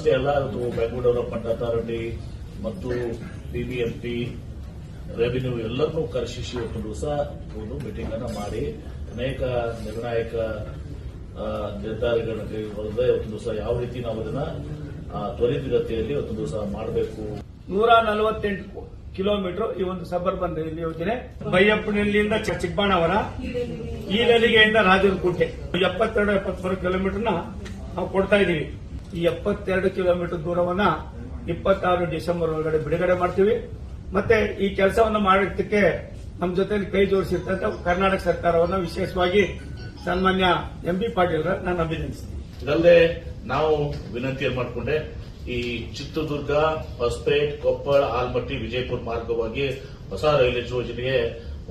ಅಷ್ಟೇ ಅಲ್ಲ, ಅದು ಬೆಂಗಳೂರು ಡೆವಲಪ್ಮೆಂಟ್ ಅಥಾರಿಟಿ ಮತ್ತು ಬಿಬಿಎಂಪಿ ರೆವಿನ್ಯೂ ಎಲ್ಲರನ್ನೂ ಕರೆಸಿ ಇವತ್ತು ದಿವಸ ಒಂದು ಮೀಟಿಂಗ್ ಅನ್ನು ಮಾಡಿ ಅನೇಕ ನಿರ್ಣಾಯಕ ನಿರ್ಧಾರಗಳನ್ನು ಕೈಗೊಳ್ಳದೆ ಇವತ್ತು ದಿವಸ ಯಾವ ರೀತಿ ನಾವು ಅದನ್ನ ತ್ವರಿತಗತಿಯಲ್ಲಿ ಇವತ್ತು ದಿವಸ ಮಾಡಬೇಕು. 148 ಕಿಲೋಮೀಟರ್ ಈ ಒಂದು ಸಬರ್ಬನ್ ರೈಲು ಯೋಜನೆ ಬೈಯಪ್ಪನಹಳ್ಳಿಯಿಂದ ಚಿಕ್ಕಬಾಣವರ ಈ ನಲಿಗೆಯಿಂದ ರಾಜನಕುಂಟೆ 72-73 ಕಿಲೋಮೀಟರ್ನ ನಾವು ಕೊಡ್ತಾ ಇದೀವಿ. ಈ 72 ಕಿಲೋಮೀಟರ್ ದೂರವನ್ನ 26 ಡಿಸೆಂಬರ್ ಒಳಗಡೆ ಬಿಡುಗಡೆ ಮಾಡ್ತೀವಿ. ಮತ್ತೆ ಈ ಕೆಲಸವನ್ನು ಮಾಡೋದಕ್ಕೆ ನಮ್ಮ ಜೊತೆ ಕೈ ಜೋಡಿಸಿರ್ತಂತ ಕರ್ನಾಟಕ ಸರ್ಕಾರವನ್ನು ವಿಶೇಷವಾಗಿ ಸನ್ಮಾನ್ಯ ಎಂಬಿ ಪಾಟೀಲ್ ನಾನು ಅಭಿನಂದಿಸ್ತೀನಿ. ಇದಲ್ಲದೆ ನಾವು ವಿನಂತಿ ಮಾಡಿಕೊಂಡೆ, ಈ ಚಿತ್ರದುರ್ಗ, ಹೊಸಪೇಟ್, ಕೊಪ್ಪಳ, ಆಲಮಟ್ಟಿ, ವಿಜಯಪುರ ಮಾರ್ಗವಾಗಿ ಹೊಸ ರೈಲ್ವೆ ಯೋಜನೆಗೆ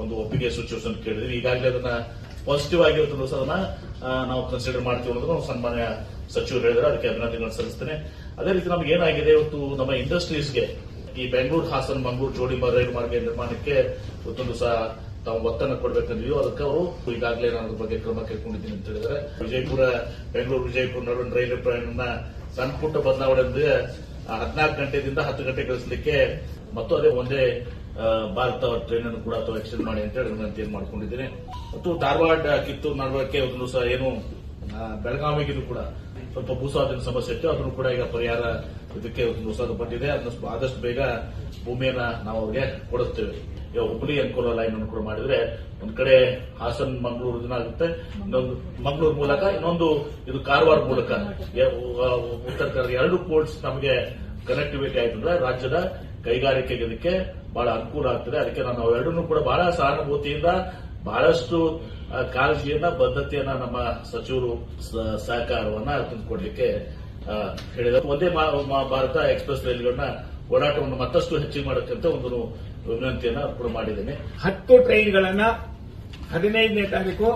ಒಂದು ಒಪ್ಪಿಗೆ ಸೂಚನೆ ಕೇಳಿದ್ವಿ. ಈಗಾಗಲೇ ಅದನ್ನ ಪಾಸಿಟಿವ್ ಆಗಿರುತ್ತಲ್ಲ, ಅದನ್ನ ನಾವು ಕನ್ಸಿಡರ್ ಮಾಡ್ತೀವಿ ಅನ್ನೋದು ಸನ್ಮಾನ್ಯ ಸಚಿವರು ಹೇಳಿದ್ರೆ ಅದಕ್ಕೆ ಅಭಿನಂದನೆಗಳನ್ನು ಸಲ್ಲಿಸ್ತೇನೆ. ಅದೇ ರೀತಿ ನಮ್ಗೆ ಏನಾಗಿದೆ, ಇವತ್ತು ನಮ್ಮ ಇಂಡಸ್ಟ್ರೀಸ್ಗೆ ಈ ಬೆಂಗಳೂರು, ಹಾಸನ, ಮಂಗಳೂರು ಜೋಡಿ ರೈಲು ಮಾರ್ಗ ನಿರ್ಮಾಣಕ್ಕೆ ಇವತ್ತೊಂದು ಸಹ ತಾವು ಒತ್ತನ್ನು ಕೊಡಬೇಕಂದ್ವಿ. ಅದಕ್ಕೆ ಅವರು ಈಗಾಗಲೇ ನಾನು ಅದ್ರ ಬಗ್ಗೆ ಕ್ರಮ ಕೈಗೊಂಡಿದ್ದೀನಿ ಅಂತ ಹೇಳಿದ್ದಾರೆ. ಬೆಂಗಳೂರು ವಿಜಯಪುರ ನಡುವಿನ ರೈಲು ಪ್ರಯಾಣ ಸಣ್ಣ ಪುಟ್ಟ ಬದಲಾವಣೆ 14 ಗಂಟೆಯಿಂದ 10 ಗಂಟೆ ಕಳಿಸಲಿಕ್ಕೆ ಮತ್ತು ಅದೇ ಒಂದೇ ಭಾರತ ಟ್ರೈನ್ ಅನ್ನು ಕೂಡ ಅಥವಾ ಎಕ್ಸ್ಟೆಂಡ್ ಮಾಡಿ ಅಂತ ಹೇಳಿ ವಿನಂತಿಯನ್ನು ಮಾಡ್ಕೊಂಡಿದ್ದೀನಿ. ಮತ್ತು ಧಾರವಾಡ, ಕಿತ್ತೂರು ನಡುವಕ್ಕೆ ಒಂದು ಸಹ ಏನು ಬೆಳಗಾವಿಗೂ ಕೂಡ ಸ್ವಲ್ಪ ಭೂಸ್ವಾಧೀನ ಸಮಸ್ಯೆ ಇತ್ತು, ಅದನ್ನು ಕೂಡ ಈಗ ಪರಿಹಾರ ಇದಕ್ಕೆ ಒಂದು ಹೊಸದು ಬಂದಿದೆ. ಅದನ್ನು ಆದಷ್ಟು ಬೇಗ ಭೂಮಿಯನ್ನ ನಾವು ಅವ್ರಿಗೆ ಕೊಡುತ್ತೇವೆ. ಈಗ ಹುಬ್ಬಳ್ಳಿ ಅಂಕೋಲ ಲೈನ್ ಅನ್ನು ಕೂಡ ಮಾಡಿದ್ರೆ ಒಂದ್ ಕಡೆ ಹಾಸನ್ ಮಂಗಳೂರು ದಿನ ಆಗುತ್ತೆ, ಇನ್ನೊಂದು ಮಂಗಳೂರು ಮೂಲಕ, ಇನ್ನೊಂದು ಇದು ಕಾರವಾರ ಮೂಲಕ ಉತ್ತರ ಕನ್ನಡ 2 ಪೋರ್ಟ್ಸ್ ನಮಗೆ ಕನೆಕ್ಟಿವಿಟಿ ಆಯ್ತಂದ್ರೆ ರಾಜ್ಯದ ಕೈಗಾರಿಕೆಗೆ ಇದಕ್ಕೆ ಬಹಳ ಅನುಕೂಲ ಆಗ್ತದೆ. ಅದಕ್ಕೆ ನಾನು ಅವೆರಡನ್ನೂ ಕೂಡ ಬಹಳ ಸಹಾನುಭೂತಿಯಿಂದ ಬಹಳಷ್ಟು ಕಾಳಜಿಯನ್ನ, ಬದ್ಧತೆಯನ್ನ ನಮ್ಮ ಸಚಿವರು ಸಹಕಾರವನ್ನ ತಂದುಕೊಡ್ಲಿಕ್ಕೆ ಹೇಳಿದರು. ಒಂದೇ ಭಾರತ ಎಕ್ಸ್ಪ್ರೆಸ್ ರೈಲುಗಳನ್ನ ಓಡಾಟವನ್ನು ಮತ್ತಷ್ಟು ಹೆಚ್ಚಿಗೆ ಮಾಡಕ್ಕಂತ ಒಂದು ವಿನಂತಿಯನ್ನ ಕೂಡ ಮಾಡಿದ್ದೇನೆ. 10 ಟ್ರೈನ್ಗಳನ್ನ 15ನೇ ತಾರೀಕು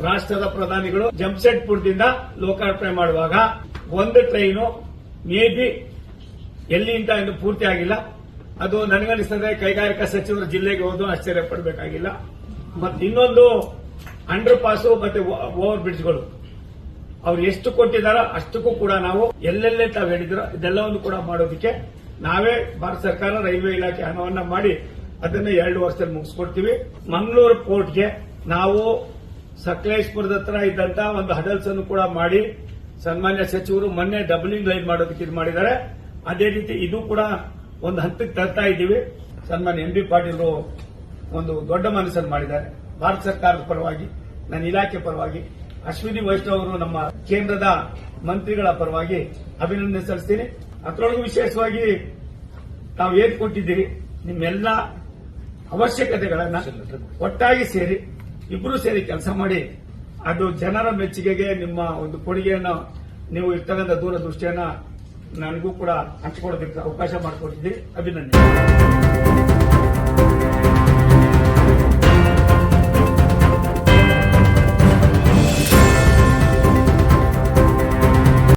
ರಾಷ್ಟ್ರದ ಪ್ರಧಾನಿಗಳು ಜಮ್ಶೆಡ್ಪುರದಿಂದ ಲೋಕಾರ್ಪಣೆ ಮಾಡುವಾಗ ಒಂದು ಟ್ರೈನು ಮೇ ಬಿ ಎಲ್ಲಿಂದ ಇನ್ನು ಪೂರ್ತಿ ಆಗಿಲ್ಲ. ಅದು ನನಗನಿಸ್ತದೆ ಕೈಗಾರಿಕಾ ಸಚಿವರು ಜಿಲ್ಲೆಗೆ ಹೋದು ಆಶ್ಚರ್ಯ ಪಡಬೇಕಾಗಿಲ್ಲ. ಮತ್ತೆ ಇನ್ನೊಂದು ಅಂಡರ್ ಪಾಸ್ ಮತ್ತೆ ಓವರ್ ಬ್ರಿಡ್ಜ್ಗಳು ಅವ್ರು ಎಷ್ಟು ಕೊಟ್ಟಿದ್ದಾರೋ ಅಷ್ಟಕ್ಕೂ ಕೂಡ ನಾವು ಎಲ್ಲೆಲ್ಲೇ ತಾವು ಹೇಳಿದ್ರು ಇದೆಲ್ಲವನ್ನು ಕೂಡ ಮಾಡೋದಕ್ಕೆ ನಾವೇ ಭಾರತ ಸರ್ಕಾರ ರೈಲ್ವೆ ಇಲಾಖೆ ಹಣವನ್ನ ಮಾಡಿ ಅದನ್ನ 2 ವರ್ಷದಲ್ಲಿ ಮುಗಿಸ್ಕೊಡ್ತೀವಿ. ಮಂಗಳೂರು ಪೋರ್ಟ್ಗೆ ನಾವು ಸಕಲೇಶ್ಪುರದ ಹತ್ರ ಇದ್ದಂತ ಒಂದು ಹಡಲ್ಸ್ ಅನ್ನು ಕೂಡ ಮಾಡಿ ಸನ್ಮಾನ್ಯ ಸಚಿವರು ಮೊನ್ನೆ ಡಬ್ಲಿಂಗ್ ಲೈನ್ ಮಾಡೋದಕ್ಕೆ ಇದು ಮಾಡಿದ್ದಾರೆ. ಅದೇ ರೀತಿ ಇದು ಕೂಡ ಒಂದು ಹಂತಕ್ಕೆ ತರ್ತಾ ಇದ್ದೀವಿ. ಸನ್ಮಾನ್ಯ ಎಂಬಿ ಪಾಟೀಲ್ ಒಂದು ದೊಡ್ಡ ಮನಸ್ಸನ್ನು ಮಾಡಿದ್ದಾರೆ. ಭಾರತ ಸರ್ಕಾರದ ಪರವಾಗಿ, ನನ್ನ ಇಲಾಖೆ ಪರವಾಗಿ, ಅಶ್ವಿನಿ ವೈಷ್ಣವ್ ಅವರು ನಮ್ಮ ಕೇಂದ್ರದ ಮಂತ್ರಿಗಳ ಪರವಾಗಿ ಅಭಿನಂದನೆ ಸಲ್ಲಿಸ್ತೀನಿ. ಅದರೊಳಗೂ ವಿಶೇಷವಾಗಿ ತಾವು ಏನ್ ಕೊಟ್ಟಿದ್ದೀರಿ, ನಿಮ್ಮೆಲ್ಲ ಅವಶ್ಯಕತೆಗಳನ್ನ ಒಟ್ಟಾಗಿ ಸೇರಿ ಇಬ್ಬರು ಸೇರಿ ಕೆಲಸ ಮಾಡಿ ಅದು ಜನರ ಮೆಚ್ಚುಗೆಗೆ ನಿಮ್ಮ ಒಂದು ಕೊಡುಗೆಯನ್ನು ನೀವು ಇರ್ತಕ್ಕಂಥ ದೂರದೃಷ್ಟಿಯನ್ನ ನನಗೂ ಕೂಡ ಹಂಚಿಕೊಳ್ಳೋದಕ್ಕೆ ಅವಕಾಶ ಮಾಡಿಕೊಟ್ಟಿದ್ದೀರಿ. ಅಭಿನಂದನೆ.